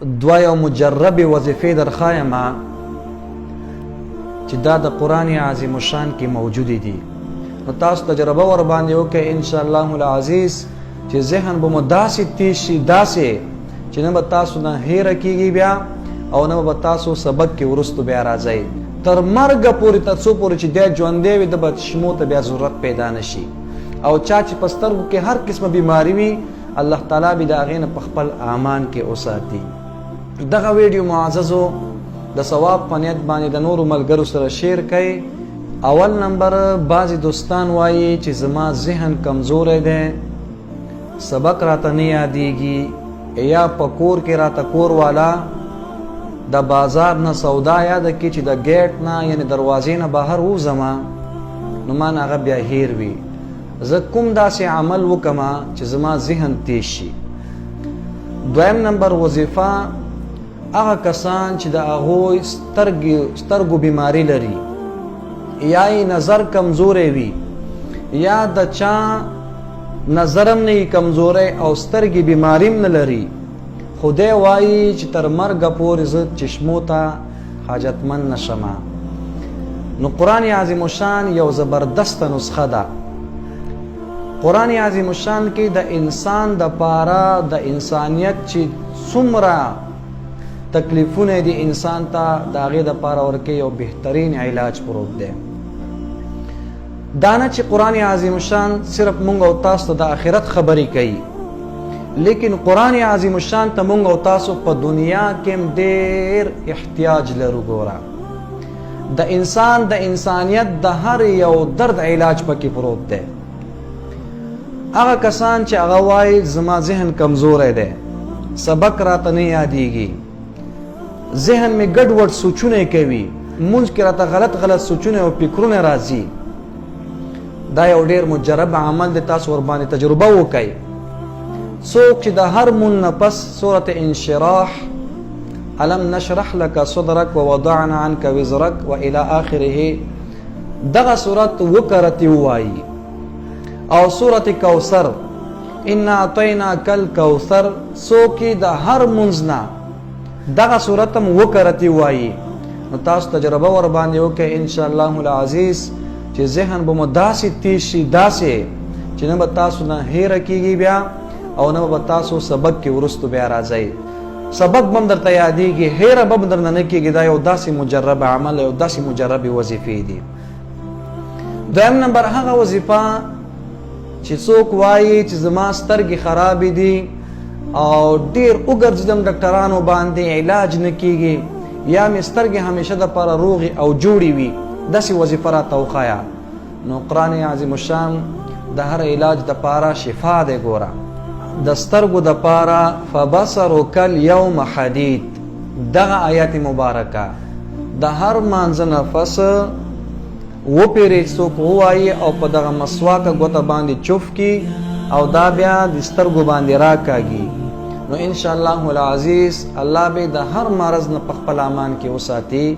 دوه یو مجربې وظیفې در ښایمه چې دا د قرآن عظیم الشان کې موجودې دي. نو تاسو تجربه ور باندې وکړئ انشاءالله العزیز چې ذهن به مو داسې تیز شي، داسې چې نه به تاسو نه هیره کېږي بیا او نه به تاسو سبق کې وروستو بیا راځئ تر مرګه پورې، تر څو پورې چې دی ژوندی وي د به چشمو ته بیا ضرورت پیدا نه شي. او چا چې په سترګو کې هر قسمه بیماري وي الله تعالی به د هغې نه په خپل امان کې وساتي. دغه ویډیو معززو د ثواب په نیت باندې د نورو ملګرو سره شیر کړئ. اول نمبر بعضې دوستان وایي چې زما ذهن کمزوری دی، سبق راته نه یادېږي، یا په کور کې راته کور والا د بازار نه سودا یاده کړي چې د ګیټ نه یعنې دروازې نه بهر ووځمه نو ما نه هغه بیا هیر وي. زه کوم داسې عمل وکړمه چې زما ذهن تیز شي. دویم نمبر وظیفه هغه کسان چې د هغوی سترګو بیماری لري، یا یې نظر کمزوری وي، یا د چا نظرم نه وي کمزوری او سترګې بیماریم نه لري، خدای وایي چې تر مرګه پورې زه چشمو ته حاجتمند نشمه. نو قرآن عظیم الشان یو زبردسته نسخه ده. قرآن عظیم الشان کې د انسان د پاره د انسانیت چې څومره تکلیفونه دي انسان ته د هغې د پاره ورکې یو بهترین علاج پروت دی. دا نه چې قرآن عظیم الشان صرف مونږ او تاسو ته د آخرت خبرې کوي، لیکن قرآن عظیم الشان ته مونږ او تاسو په دنیا کې هم ډېر احتیاج لرو. ګوره د انسان د انسانیت د هر یو درد علاج پکې پروت دی. هغه کسان چې هغه وایي زما ذهن کمزوری دی، سبق راته نه یادېږي، ذهن مې ګډوډ سوچونه کوي، مونځ کې راته غلط سوچونه او فکرونه راځي، دا یو ډېر مجرب عمل دی. تاسو ورباندې تجربه وکئ. څوک چې د هر مونځ نه پس سورة انشراح، الم نشرح لك صدرك ووضعنا عنك وزرك والى آخره دغه صورت وکرتې ووایي، او سورة کوثر انا اعطیناک الکوثر څوک د هر مونځ نه دغه صورت هم وکرتې وایي. نو تاسو تجربه ور باندې وکئ انشاءالله العزیز چې ذهن به مو داسې تیز شي، داسې چې نه به تاسو نه هیره کېږي بیا او نه به تاسو سبق کې وروستو بیا راځئ. سبق به هم درته یادېږي، هیره به هم درنه نه کېږي. دا یو داسې مجرب عمل، یو داسې مجربې وظیفې دي. دویم نمبر هغه وظیفه چې څوک وایي چې زما سترګې خرابې دي او ډېر وګرځېدم ډاکټرانو باندې علاج نه کېږي، یا مې سترګې همیشه دپاره روغې او جوړې وي، داسې وظیفه راته وښایه. نو قرآن عظیم الشان د هر علاج دپاره شفا دی. ګوره د سترګو دپاره فبصرک الیوم حدید، دغه آیت مبارکه د هر مانځه نه پس وپیرې څوک ووایي او په دغه مسواکه ګوته باندې چوف کی او دا بیا د سترګو باندې راکاږي، نو انشاءالله العزیز الله به د هر مرض نه په خپل امان کې وساتي.